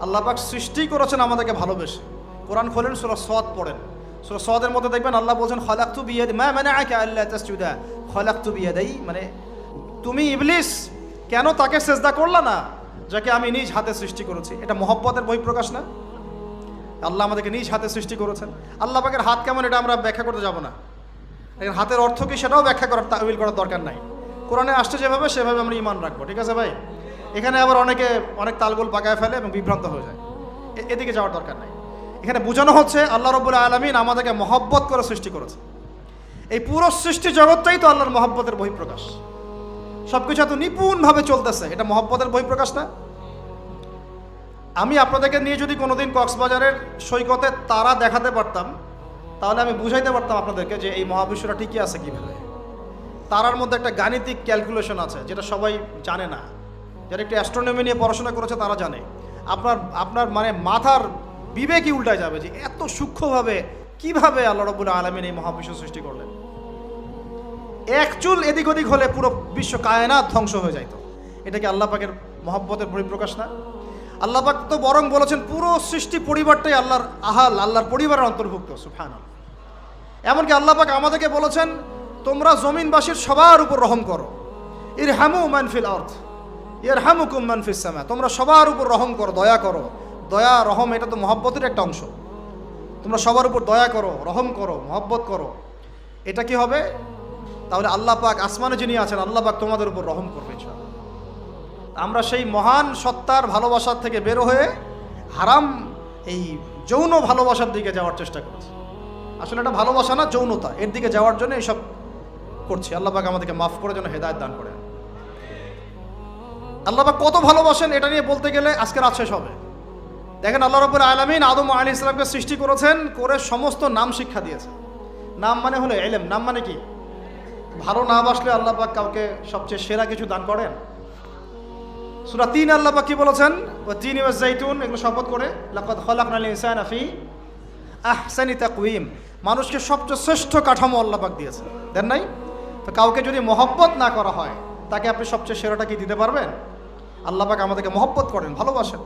আল্লাহ পাক সৃষ্টি করেছেন আমাদেরকে ভালোবেসে। কোরআন খোলেন, সূরা সদ পড়েন, সূরা সদের মধ্যে দেখবেন আল্লাহ বলছেন খালাকতু বিয়াদি মা মানাআকা আল্লা তাসজুদা খালাকতু বিয়াদাই, মানে তুমি ইবলিস কেন তাকে সেজদা করলা না যাকে আমি নিজ হাতে সৃষ্টি করেছি। এটা মহব্বতের বহিঃপ্রকাশ না? আল্লাহ আমাদেরকে নিজ হাতে সৃষ্টি করেছেন। আল্লাহ পাকের হাত কেমন এটা আমরা ব্যাখ্যা করতে যাব না, হাতের অর্থ কি সেটাও ব্যাখ্যা করার তাওয়িল করার দরকার নাই। কোরআনে আসছে যেভাবে সেভাবে আমরা ঈমান রাখবো, ঠিক আছে ভাই? এখানে আবার অনেক তালগোল পাকায় ফেলে এবং বিভ্রান্ত হয়ে যায়, এদিকে যাওয়ার দরকার নাই। এখানে বোঝানো হচ্ছে আল্লাহ রাব্বুল আলামিন আমাদেরকে মহব্বত করে সৃষ্টি করেছে। এই পুরো সৃষ্টি জগৎটাই তো আল্লাহর মহব্বতের বহিঃপ্রকাশ। সবকিছু এত নিপুণভাবে চলতেছে, এটা মহব্বতের বহিঃপ্রকাশ না? আমি আপনাদেরকে নিয়ে যদি কোনোদিন কক্সবাজারের সৈকতে তারা দেখাতে পারতাম, তাহলে আমি বুঝাইতে পারতাম আপনাদেরকে যে এই মহাবিশ্বটা ঠিকই আছে কীভাবে। তারার মধ্যে একটা গাণিতিক ক্যালকুলেশন আছে যেটা সবাই জানে না। যারা একটু অ্যাস্ট্রোনমি নিয়ে পড়াশোনা করেছে তারা জানে। আপনার মানে মাথার বিবেকই উল্টায় যাবে যে এত সূক্ষ্মভাবে কিভাবে আল্লাহ রাব্বুল আলামিন এই মহাবিশ্ব সৃষ্টি করলেন। এক চুল এদিক ওদিক হলে পুরো বিশ্ব কায়নাত ধ্বংস হয়ে যাইত। এটা কি আল্লাহ পাকের মহব্বতের বহিঃপ্রকাশ না? আল্লাহ পাক তো বরং বলেছেন পুরো সৃষ্টি পরিবারটাই আল্লাহর আল্লাহর পরিবারের অন্তর্ভুক্ত। সুবহানাল্লাহ। এমনকি আল্লাহ পাক আমাদেরকে বলেছেন তোমরা জমিনবাসীর সবার উপর রহম করো, ইরহামু মান ফিল আরদ ইয়ারহামুকুম মান ফিস সামা। তোমরা সবার উপর রহম করো, দয়া করো। দয়া রহম এটা তো মহব্বতের একটা অংশ। তোমরা সবার উপর দয়া করো, রহম করো, মহব্বত করো। এটা কি হবে? তাহলে আল্লাহ পাক আসমানে যিনি আছেন আল্লাহ পাক তোমাদের উপর রহম করবে ইনশাআল্লাহ। আমরা সেই মহান সত্তার ভালোবাসার থেকে বের হয়ে হারাম এই যৌন ভালোবাসার দিকে যাওয়ার চেষ্টা করছি। আসলে এটা ভালোবাসা না, যৌনতা, এর দিকে যাওয়ার জন্য এইসব করছি। আল্লাহ পাক আমাদেরকে মাফ করে যেন হেদায়েত দান করেন। আল্লাহ পাক কত ভালোবাসেন এটা নিয়ে বলতে গেলে আজকে রাত শেষ হবে। দেখেন আল্লাহ রাব্বুল আলামিন আদম আলাইহিস সালামকে সৃষ্টি করেছেন, করে সমস্ত নাম শিক্ষা দিয়েছেন। নাম মানে হলো ইলম। নাম মানে কি? ভালো নাম আসলে আল্লাহ পাক কাউকে সবচেয়ে সেরা কিছু দান করেন। সূরা ৩ আল্লাহ পাক কি বলেছেন? ওয়া তিনি ওয়াজ জাইতুন, এগুলো শপথ করে লাকাদ খালাকনাল ইনসানা ফি আহসানি তাকওয়িম। মানুষকে সবচেয়ে শ্রেষ্ঠ কাঠামো আল্লাহ পাক দিয়েছেন, দেন নাই? তো কাউকে যদি মহব্বত না করা হয় তাকে আপনি সবচেয়ে সেরাটা কি দিতে পারবেন? আল্লাহ পাক আমাদেরকে মহব্বত করেন, ভালোবাসেন,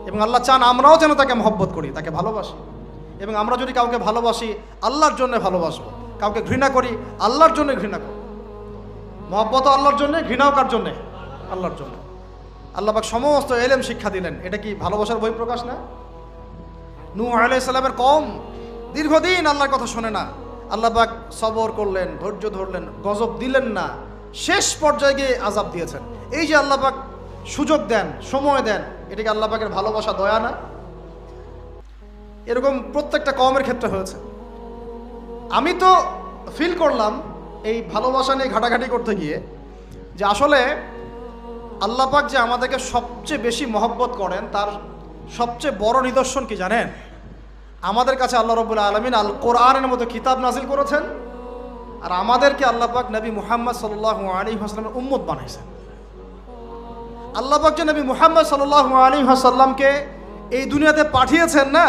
এবং আল্লাহ চান আমরাও যেন তাকে মহব্বত করি, তাকে ভালোবাসি। এবং আমরা যদি কাউকে ভালোবাসি আল্লাহর জন্য ভালোবাসবো, কাউকে ঘৃণা করি আল্লাহর জন্য ঘৃণা করব। মহব্বতও আল্লাহর জন্য, ঘৃণাও কার জন্যে? আল্লাহর জন্য। আল্লাহ পাক সমস্ত ইলম শিক্ষা দিলেন, এটা কি ভালোবাসার বহিঃপ্রকাশ না? নূহ আলাইহিস সালামের কওম দীর্ঘদিন আল্লাহর কথা শোনে না, আল্লাহ পাক সবর করলেন, ধৈর্য ধরলেন, গজব দিলেন না, শেষ পর্যায়ে গিয়ে আযাব দিয়েছেন। এই যে আল্লাহ পাক সুযোগ দেন, সময় দেন, এটা কি আল্লাহ পাকের ভালোবাসা, দয়া না? এরকম প্রত্যেকটা কওমের ক্ষেত্রে হয়েছে। আমি তো ফিল করলাম এই ভালোবাসা নিয়ে ঘাটাঘাটি করতে গিয়ে যে আসলে আল্লাহ পাক যে আমাদেরকে সবচেয়ে বেশি মহব্বত করেন তার সবচেয়ে বড় নিদর্শন কি জানেন? আমাদের কাছে আল্লাহ রাব্বুল আলামিন আল কোরআনের মতো কিতাব নাজিল করেছেন, আর আমাদেরকে আল্লাহ পাক নবী মুহাম্মদ সাল্লাল্লাহু আলাইহি ওয়াসাল্লামের উম্মত বানাইছেন। আল্লাহ পাক যে নবী মুহাম্মদ সাল্লাল্লাহু আলাইহি ওয়াসাল্লামকে এই দুনিয়াতে পাঠিয়েছেন না,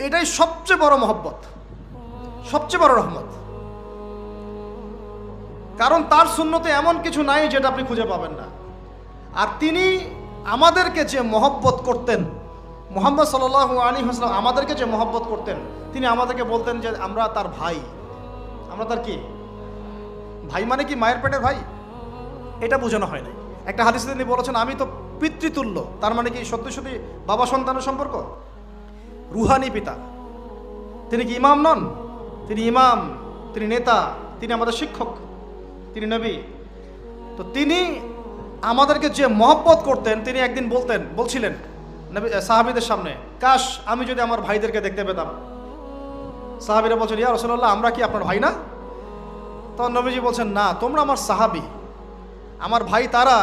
এটাই সবচেয়ে বড় মহব্বত, সবচেয়ে বড় রহমত। কারণ তার সুন্নতে এমন কিছু নাই যেটা আপনি খুঁজে পাবেন না। আর তিনি আমাদেরকে যে মহব্বত করতেন, মুহাম্মদ সাল্লাল্লাহু আলাইহি ওয়াসাল্লাম আমাদেরকে যে মহব্বত করতেন, তিনি আমাদেরকে বলতেন যে আমরা তার ভাই। আমরা তার কি ভাই? মানে কি মায়ের পেটের ভাই? এটা বোঝানো হয় নাই। একটা হাদিসে তিনি বলেছেন আমি তো পিতৃতুল্য। তার মানে কি সত্যি সত্যি বাবা সন্তানের সম্পর্ক? রুহানি পিতা। তিনি কি ইমাম নন? তিনি ইমাম, তিনি নেতা, তিনি আমাদের শিক্ষক, তিনি নবী। তো তিনি আমাদেরকে যে মহব্বত করতেন, তিনি একদিন বলছিলেন নবী সাহাবীদের সামনে, কাশ আমি যদি আমার ভাইদেরকে দেখতে পেতাম। সাহাবীরা বলছেন ইয়া রাসূলুল্লাহ আমরা কি আপনার ভাই না? তখন নবীজি বলছেন না, তোমরা আমার সাহাবী। আমার ভাই তারা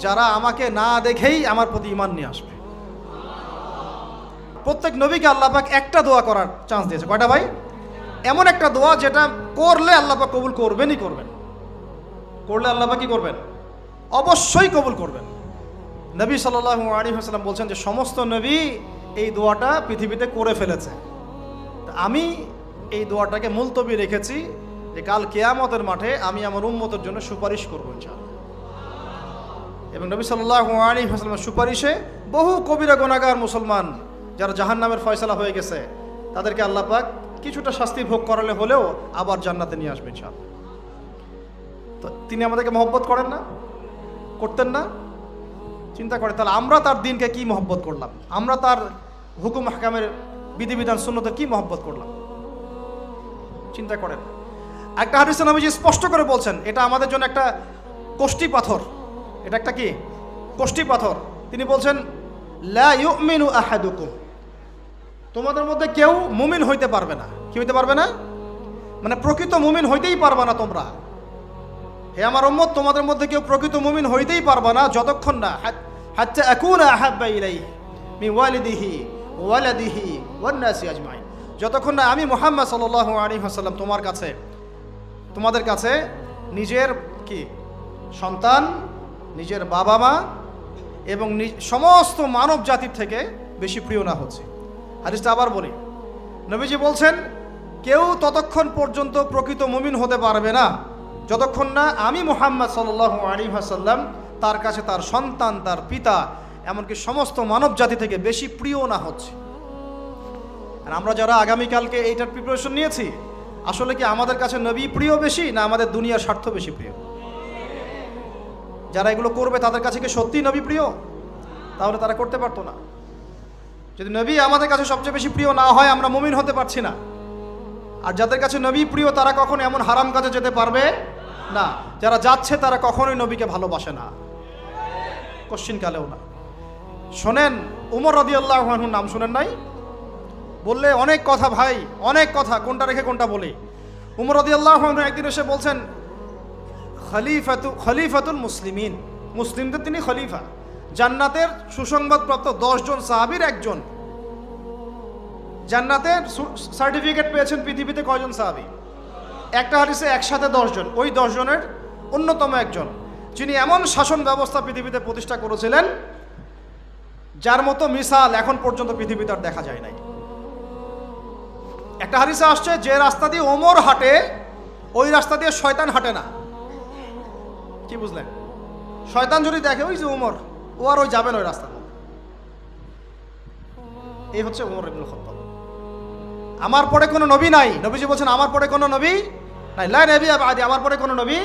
যারা আমাকে না দেখেই আমার প্রতি ঈমান নিয়ে আসবে। প্রত্যেক নবীকে আল্লাহ পাক একটা দোয়া করার চান্স দিয়েছে। কয়টা ভাই? এমন একটা দোয়া যেটা করলে আল্লাহ পাক কবুল করবেনই করবেন। করলে আল্লাহ পাক কি করবেন? অবশ্যই কবুল করবেন। নবী সাল্লাল্লাহু আলাইহি ওয়াসাল্লাম বলছেন যে সমস্ত নবী এই দোয়াটা পৃথিবীতে করে ফেলেছে। আমি এই দোয়াটাকে মুলতবি রেখেছি যে কাল কিয়ামতের মাঠে আমি আমার উম্মতের জন্য সুপারিশ করব ইনশাআল্লাহ। এবং নবী সাল্লাল্লাহু আলাইহি ওয়াসাল্লামের সুপারিশে বহু কবিরা গুনাহগার মুসলমান যারা জাহান্নামের ফয়সালা হয়ে গেছে তাদেরকে আল্লাহ পাক কিছুটা শাস্তি ভোগ করালে হলেও আবার জান্নাতে নিয়ে আসবেন ইনশাআল্লাহ। তো তিনি আমাদেরকে মহব্বত করেন না, করতেন না? চিন্তা করে তাহলে আমরা তার দিনকে কি মহব্বত করলাম, আমরা তার হুকুম হাকামের বিধিবিধান সুন্নতে কি মহব্বত করলাম, চিন্তা করেন। একটা হাদিসে নবীজি স্পষ্ট করে বলছেন এটা আমাদের জন্য একটা কষ্টি পাথর, এটা একটা কি কষ্টি পাথর। তিনি বলছেন লা ইউমিনু আহাদুকুম, তোমাদের মধ্যে কেউ মুমিন হইতে পারবে না। কি হইতে পারবে না? মানে প্রকৃত মুমিন হইতেই পারবে না তোমরা, হে আমার উম্মত, তোমাদের মধ্যে কেউ প্রকৃত মুমিন হইতেই পারবে না যতক্ষণ না হাত্তা আকুনা আহাব্বা ইলাইহি মিন ওয়ালিদিহি ওয়ালাদিহি ওয়ান নাসি আজমাইন, যতক্ষণ না আমি মুহাম্মদ সাল্লাল্লাহু আলাইহি ওয়াসাল্লাম তোমাদের কাছে নিজের কি সন্তান, নিজের বাবা মা এবং সমস্ত মানব জাতির থেকে বেশি প্রিয় না হচ্ছে। হাদিসটা আবার বলি, নবীজি বলছেন কেউ ততক্ষণ পর্যন্ত প্রকৃত মুমিন হতে পারবে না যতক্ষণ না আমি মুহাম্মদ সাল্লাল্লাহু আলাইহি ওয়াসাল্লাম তার কাছে তার সন্তান, তার পিতা, এমনকি সমস্ত মানব জাতি থেকে বেশি প্রিয় না হচ্ছে। আর আমরা যারা আগামীকালকে এইটার প্রিপারেশন নিয়েছি, আসলে কি আমাদের কাছে নবী প্রিয় বেশি না আমাদের দুনিয়ার স্বার্থ বেশি প্রিয়? যারা এগুলো করবে তাদের কাছে কি সত্যি নবী প্রিয়? তাহলে তারা করতে পারতো না। যদি নবী আমাদের কাছে সবচেয়ে বেশি প্রিয় না হয়, আমরা মুমিন হতে পারছি না। আর যাদের কাছে নবী প্রিয় তারা কখনো এমন হারাম কাজে যেতে পারবে না। যারা যাচ্ছে তারা কখনোই নবীকে ভালোবাসে না, কোশ্চিনকালেও না। শোনেন, উমর রাদিয়াল্লাহু আনহুর নাম শুনেন নাই? বললে অনেক কথা ভাই, অনেক কথা, কোনটা রেখে কোনটা বলি। উমর রাদিয়াল্লাহু আনহু একদিন এসে বলছেন খলিফাতুল মুসলিমিন, মুসলিমদের তিনি খলিফা, জান্নাতের সুসংবাদপ্রাপ্ত 10 জন সাহাবীর একজন। জান্নাতের সার্টিফিকেট পেয়েছেন পৃথিবীতে কয়জন সাহাবী? একটা হাদিসে একসাথে 10 জন, ওই 10 জনের অন্যতম একজন, যিনি এমন শাসন ব্যবস্থা পৃথিবীতে প্রতিষ্ঠা করেছিলেন যার মতো মিসাল এখন পর্যন্ত পৃথিবীতে আর দেখা যায় নাই। একটা হাদিসে আসছে যে রাস্তা দিয়ে ওমর হাঁটে ওই রাস্তা দিয়ে শয়তান হাঁটে না। কি বুঝলেন? শয়তান যদি দেখে ওই যে ওমর, ও আর ওই যাবেন ওই রাস্তা। এই হচ্ছে ওমর ইবনুল খাত্তাব। আমার পরে কোনো নবী নাই, নবীজি বলছেন আমার পরে কোনো নবী নাই, লা নবিয়্যা বাদি, আমার পরে কোনো নবী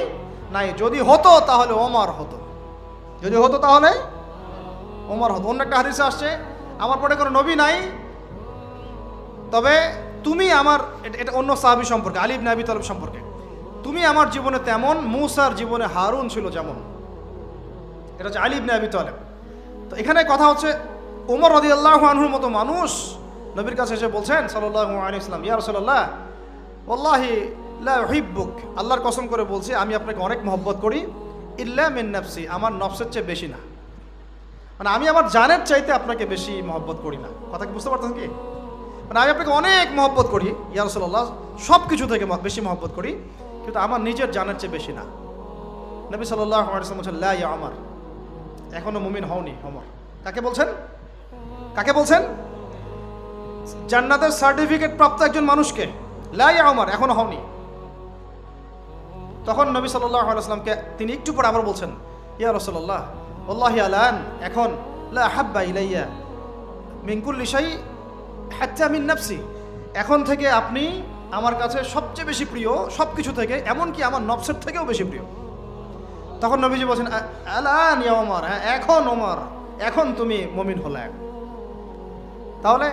নাই। যদি হতো তাহলে ওমর হতো, যদি হতো তাহলে ওমর হতো। অন্য একটা হাদিসে আসছে আমার পরে কোনো নবী নাই, তবে তুমি আমার, এটা অন্য সাহাবী সম্পর্কে, আলী ইবনে আবি তালিব সম্পর্কে, তুমি আমার জীবনে তেমন মূসার জীবনে হারুন ছিল যেমন। এটা হচ্ছে আলী ইবনে আবি তালিব। তো এখানে কথা হচ্ছে ওমর রাদিয়াল্লাহু আনহুর মতো মানুষ নবীর কাছে এসে বলছেন সাল্লাল্লাহু আলাইহি ওয়াসাল্লাম, ইয়া রাসূলুল্লাহ ওয়াল্লাহি লা উহিব্বুক, আল্লাহর কসম করে বলছি আমি আপনাকে অনেক মহব্বত করি, ইল্লা মিন নাফসি, আমার নফসের চেয়ে বেশি না। মানে আমি আমার জানের চাইতে আপনাকে বেশি মহব্বত করি না। কথা কি বুঝতে পারতেন কি? মানে আমি আপনাকে অনেক মহব্বত করি ইয়া রাসূলুল্লাহ, সব কিছু থেকে বেশি মহব্বত করি, কিন্তু আমার নিজের জানের চেয়ে বেশি না। নবী সাল্লাল্লাহু আলাইহি ওয়াসাল্লাম বলছেন লা ইয়া ওমর, এখনো মুমিন হওনি ওমর। কাকে বলছেন? কাকে বলছেন? জান্নাতের সার্টিফিকেট প্রাপ্ত একজন মানুষকে। লা ইয়া ওমর, এখনো হওনি। তখন নবী সাল্লাল্লাহু আলাইহি ওয়াসাল্লামকে তিনি একটু পরে আবার বলছেন, ইয়া রাসূলুল্লাহ ওয়াল্লাহি আলান, এখন লা হাব্বা ইলাইয়া মিন কুল্লি শাই হাত্তা মিন নাফসি, এখন থেকে আপনি আমার কাছে সবচেয়ে বেশি প্রিয় সব কিছু থেকে, এমনকি আমার নফসের থেকেও বেশি প্রিয়। তখন নবীজি বলছেন আলান ইয়া ওমর, হ্যাঁ এখন ওমর, এখন তুমি মুমিন হলে। তাহলে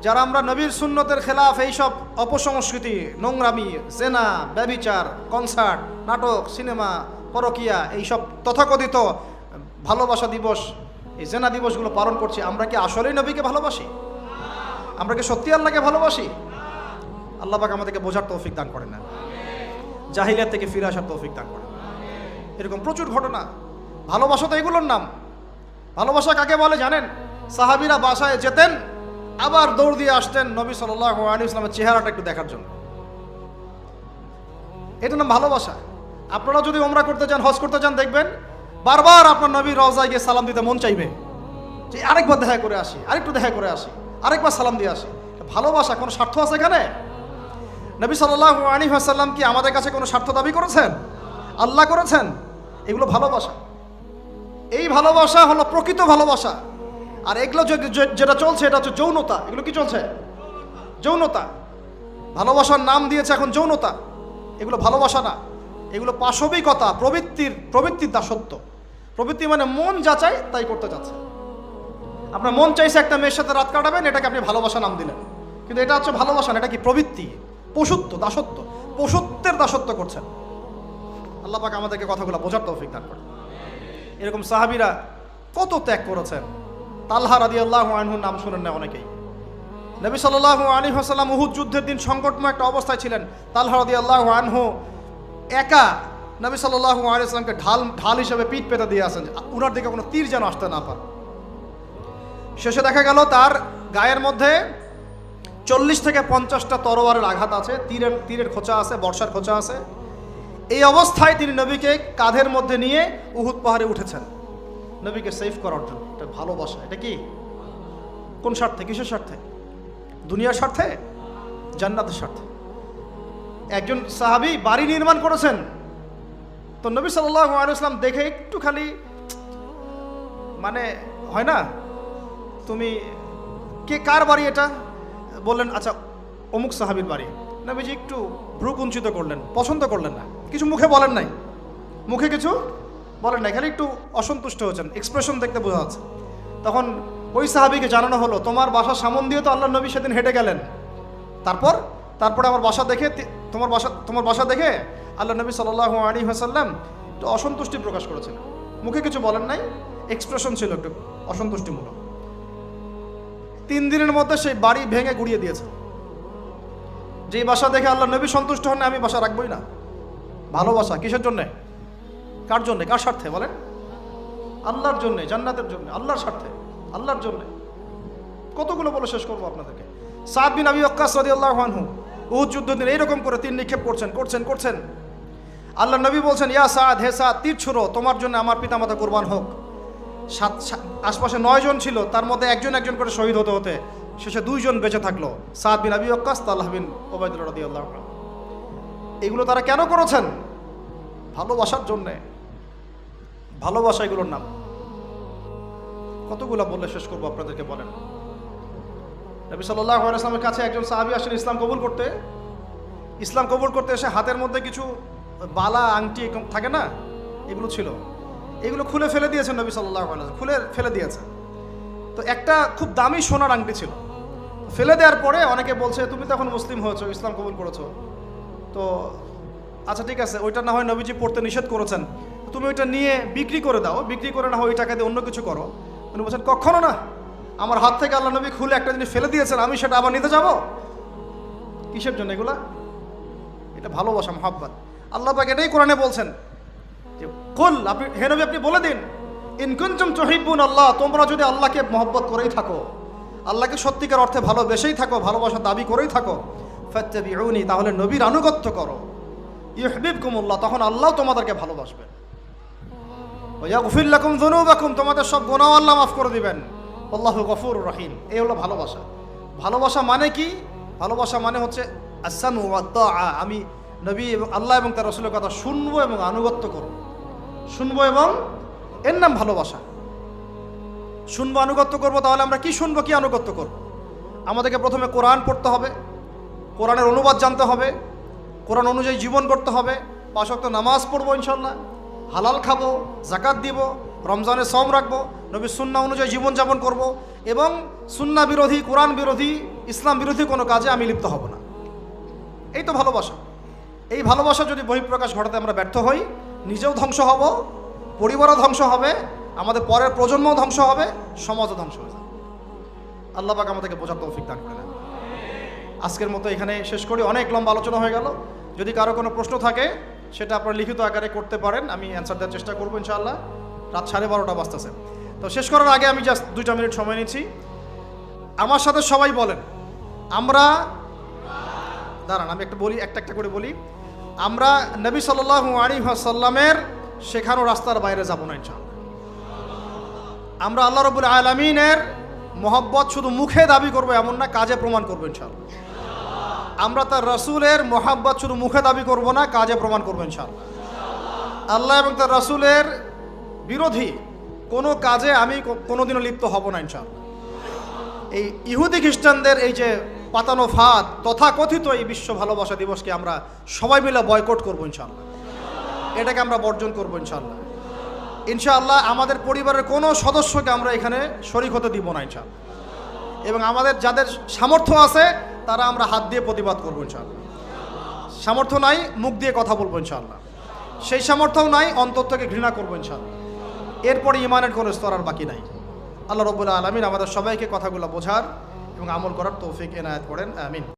যারা আমরা নবীর সুন্নতের খেলাফ এইসব অপসংস্কৃতি, নোংরামি, জেনা, ব্যভিচার, কনসার্ট, নাটক, সিনেমা, পরকিয়া, এইসব তথাকথিত ভালোবাসা দিবস, এই জেনা দিবসগুলো পালন করছি, আমরা কি আসলেই নবীকে ভালোবাসি? আমরা কি সত্যি আল্লাহকে ভালোবাসি? আল্লাহ পাক আমাদেরকে বোঝার তৌফিক দান করেন না, জাহিলিয়াত থেকে ফিরে আসার তৌফিক দান করেন। এরকম প্রচুর ঘটনা। ভালোবাসা তো এগুলোর নাম। ভালোবাসা কাকে বলে জানেন? সাহাবীরা বাসায় যেতেন, আবার দৌড় দিয়ে আসতেন নবী সাল্লাল্লাহু আলাইহি ওয়াসাল্লামের চেহারাটা একটু দেখার জন্য। এটার নাম ভালোবাসা। আপনারা যদি উমরা করতে যান, হজ করতে যান, দেখবেন বারবার আপনার নবীর রওজায় গিয়ে সালাম দিতে মন চাইবে, যে আরেকবার দেখা করে আসি, আরেকটু দেখা করে আসি, আরেকবার সালাম দিয়ে আসি। ভালোবাসা কোনো স্বার্থ আছে এখানে? নবী সাল্লাল্লাহু আলাইহি ওয়াসাল্লাম কি আমাদের কাছে কোনো স্বার্থ দাবি করেছেন? আল্লাহ করেছেন? এগুলো ভালোবাসা। এই ভালোবাসা হলো প্রকৃত ভালোবাসা। আর এগুলো যেটা চলছে এটা হচ্ছে যৌনতা। এগুলো কি চলছে? যৌনতা। ভালোবাসার নাম দিয়েছে এখন যৌনতা। এগুলো ভালোবাসা না, এগুলো পাশবিকতা, প্রবৃত্তির দাসত্ব। প্রবৃত্তি মানে মন যা চায় তাই করতে চাচ্ছে। আপনার মন চাইছে একটা মেয়ের সাথে রাত কাটাবেন, এটাকে আপনি ভালোবাসা নাম দিলেন, কিন্তু এটা হচ্ছে ভালোবাসা না, এটা কি প্রবৃত্তি, পশুত্ব, দাসত্ব, পশুত্বের দাসত্ব করছেন। আল্লাহ পাক আমাদেরকে কথাগুলো বোঝার তৌফিক দান করেন। এরকম সাহাবীরা কত ত্যাগ করেছেন। তালহা রাদিয়াল্লাহু আনহুর নাম শুনেন না অনেকেই। নবী সাল্লাল্লাহু আলাইহি ওয়াসাল্লাম উহুদ যুদ্ধের দিন সংকটময় একটা অবস্থায় ছিলেন। তালহা রাদিয়াল্লাহু আনহু একা নবী সাল্লাল্লাহু আলাইহি ওয়াসাল্লামকে ঢাল হিসেবে পিঠ পেতে দিয়ে আসেন, উনার দিকে কোনো তীর যেন আসতে না পারে। শেষে দেখা গেল তার গায়ের মধ্যে 40 থেকে 50টা তরোয়ারের আঘাত আছে, তীরের খোঁচা আছে, বর্ষার খোঁচা আছে। এই অবস্থায় তিনি নবীকে কাঁধের মধ্যে নিয়ে উহুদ পাহাড়ে উঠেছেন নবীকে সেভ করার জন্য। এটা ভালোবাসা। এটা কি? কোন স্বার্থে? কিসের স্বার্থে? দুনিয়ার স্বার্থে? জান্নাতের স্বার্থে। একজন সাহাবী বাড়ি নির্মাণ করেছেন, তো নবী সাল্লাল্লাহু আলাইহি ওয়াসাল্লাম দেখে একটু খালি মানে হয় না, তুমি কে, কার বাড়ি এটা? বললেন আচ্ছা অমুক সাহাবীর বাড়ি। নবীজি একটু ভ্রু কুঞ্চিত করলেন, পছন্দ করলেন না, কিছু মুখে বলেন নাই, মুখে কিছু বলেন নাই, খালি একটু অসন্তুষ্ট হয়েছেন, এক্সপ্রেশন দেখতে বোঝা যাচ্ছে। তখন ওই সাহাবীকে জানানো হলো, তোমার বাসার সামন দিয়ে তো আল্লাহর নবী সেদিন হেঁটে গেলেন, তারপরে আমার বাসা দেখে, তোমার বাসা দেখে আল্লাহ নবী সাল্লাল্লাহু আলাইহি ওয়াসাল্লাম একটু অসন্তুষ্টি প্রকাশ করেছেন, মুখে কিছু বলেন নাই, এক্সপ্রেশন ছিল একটু অসন্তুষ্টিমূলক। 3 দিনের মধ্যে সেই বাড়ি ভেঙে গুড়িয়ে দিয়েছে। যেই বাসা দেখে আল্লাহ নবী সন্তুষ্ট হন, আমি বাসা রাখবই না। ভালোবাসা কিসের জন্যে? কার জন্যে? কার স্বার্থে বলেন? আল্লাহর জন্যে, জান্নাতের জন্য, আল্লাহর স্বার্থে, আল্লাহর জন্যে। কতগুলো বলে শেষ করবো আপনাদেরকে। সাদ বিন আবি ওয়াক্কাস রাদিয়াল্লাহু আনহু উহুদ যুদ্ধের দিন এইরকম করে তীর নিক্ষেপ করছেন। আল্লাহ নবী বলছেন, ইয়া সাদ, হে সাদ, তীর ছুড়ো, তোমার জন্য আমার পিতামাতা কুরবান হোক। আশপাশে 9 জন ছিল, তার মধ্যে একজন করে শহীদ হতে শেষে 2 জন বেঁচে থাকলো, সাদ বিন আবি ওয়াক্কাস, তালহা বিন উবাইদুল্লাহ রাদিয়াল্লাহু আনহু। এগুলো তারা কেন করেছেন? ভালোবাসার জন্যে। ভালোবাসা এগুলোর নাম। কতগুলো বললে শেষ করবো আপনাদেরকে বলেন। নবী সাল্লাল্লাহু আলাইহি ওয়াসাল্লামের কাছে একজন সাহাবী আসেন ইসলাম কবুল করতে এসে হাতের মধ্যে কিছু বালা আংটি থাকে না, এগুলো ছিল, এগুলো খুলে ফেলে দিয়েছেন নবী সাল্লাল্লাহু আলাইহি ওয়াসাল্লাম, খুলে ফেলে দিয়েছেন। তো একটা খুব দামি সোনার আংটি ছিল, ফেলে দেওয়ার পরে অনেকে বলছে তুমি তো এখন মুসলিম হয়েছো, ইসলাম কবুল করেছো, তো আচ্ছা ঠিক আছে, ওইটা না হয় নবীজি পড়তে নিষেধ করেছেন, তুমি ওইটা নিয়ে বিক্রি করে দাও, বিক্রি করে না হয় ওই টাকা দিয়ে অন্য কিছু করো। উনি বলছেন কখনো না, আমার হাত থেকে আল্লাহ নবী খুলে একটা জিনিস ফেলে দিয়েছেন, আমি সেটা আবার নিতে যাব? কিসের জন্য এগুলা? এটা ভালোবাসা, মহব্বত। আল্লাহ পাক এটাই কোরআনে বলছেন যে কুল, হে নবী আপনি বলে দিন, ইন কুনতুম তুহিব্বুন আল্লাহ, তোমরা যদি আল্লাহকে মহব্বত করেই থাকো, আল্লাহকে সত্যিকার অর্থে ভালোবেসেই থাকো, ভালোবাসা দাবি করেই থাকো, ফাত্তাবিউনি, তাহলে নবীর আনুগত্য করো, ইউহিব্বুকুমুল্লাহ, তখন আল্লাহ তোমাদেরকে ভালোবাসবেন, ওয়া ইয়াগফির লাকুম যুনুবাকুম, তোমাদের সব গুনাহ আল্লাহ মাফ করে দিবেন, আল্লাহু গফুরুর রহিম। এই হলো ভালোবাসা। ভালোবাসা মানে কি? ভালোবাসা মানে হচ্ছে আস-সামউ ওয়া তাআ, আমি নবী এবং আল্লাহ এবং তার রাসূলের কথা শুনবো এবং আনুগত্য করব, শুনবো এবং এর নাম ভালোবাসা। শুনবো, আনুগত্য করবো, তাহলে আমরা কি শুনবো, কি আনুগত্য করব? আমাদেরকে প্রথমে কোরআন পড়তে হবে, কোরআনের অনুবাদ জানতে হবে, কোরআন অনুযায়ী জীবন করতে হবে, 5 ওয়াক্ত নামাজ পড়বো ইনশাল্লাহ, হালাল খাবো, যাকাত দিব, রমজানে সওম রাখবো, নবীর সুন্নাহ অনুযায়ী জীবনযাপন করব, এবং সুন্নাহ বিরোধী, কোরআন বিরোধী, ইসলাম বিরোধী কোনো কাজে আমি লিপ্ত হব না। এই তো ভালোবাসা। এই ভালোবাসা যদি বহিঃপ্রকাশ ঘটাতে আমরা ব্যর্থ হই, নিজেও ধ্বংস হব, পরিবারও ধ্বংস হবে, আমাদের পরের প্রজন্মও ধ্বংস হবে, সমাজও ধ্বংস হয়ে যাবে। আল্লাহ পাক আমাদেরকে বোঝার তৌফিক দান করে দেন। আজকের মতো এখানে শেষ করি, অনেক লম্বা আলোচনা হয়ে গেল। যদি কারো কোনো প্রশ্ন থাকে সেটা আপনারা লিখিত আকারে করতে পারেন, আমি অ্যান্সার দেওয়ার চেষ্টা করবো ইনশাআল্লাহ। রাত 12:30 বাজতেছে, তো শেষ করার আগে আমি জাস্ট 2টা মিনিট সময় নিচ্ছি। আমার সাথে সবাই বলেন, আমরা, দাঁড়ান আমি একটা করে বলি, আমরা নবী সাল্লাল্লাহু আলাইহি ওয়াসাল্লামের শেখানো রাস্তার বাইরে যাব না ইনশাআল্লাহ। আমরা আল্লাহ রাব্বুল আলামিনের মহব্বত শুধু মুখে দাবি করবো এমন না, কাজে প্রমাণ করবো ইনশাআল্লাহ। আমরা তার রাসূলের মহব্বত শুধু মুখে দাবি করব না, কাজে প্রমাণ করবো ইনশাআল্লাহ। আল্লাহ এবং তার রাসূলের বিরোধী কোনো কাজে আমি কোনোদিনও লিপ্ত হব না ইনশাআল্লাহ। এই ইহুদি খ্রিস্টানদের এই যে পাতানো ফাঁদ তথাকথিত এই বিশ্ব ভালোবাসা দিবসকে আমরা সবাই মিলে বয়কট করবো ইনশাআল্লাহ। এটাকে আমরা বর্জন করবো ইনশাআল্লাহ। ইনশাআল্লাহ আমাদের পরিবারের কোনো সদস্যকে আমরা এখানে শরীক হতে দিব না ইনশাআল্লাহ। এবং আমাদের যাদের সামর্থ্য আছে তারা আমরা হাত দিয়ে প্রতিবাদ করবো ইনশাআল্লাহ। সামর্থ্য নাই মুখ দিয়ে কথা বলবো ইনশাআল্লাহ। সেই সামর্থ্যও নাই অন্তর থেকে ঘৃণা করবো ইনশাআল্লাহ। এরপরে ইমানের কোনো স্তর আর বাকি নাই। আল্লাহ রাব্বুল আলামিন আমাদের সবাইকে কথাগুলো বোঝার এবং আমল করার তৌফিক এনায়েত করেন, আমিন।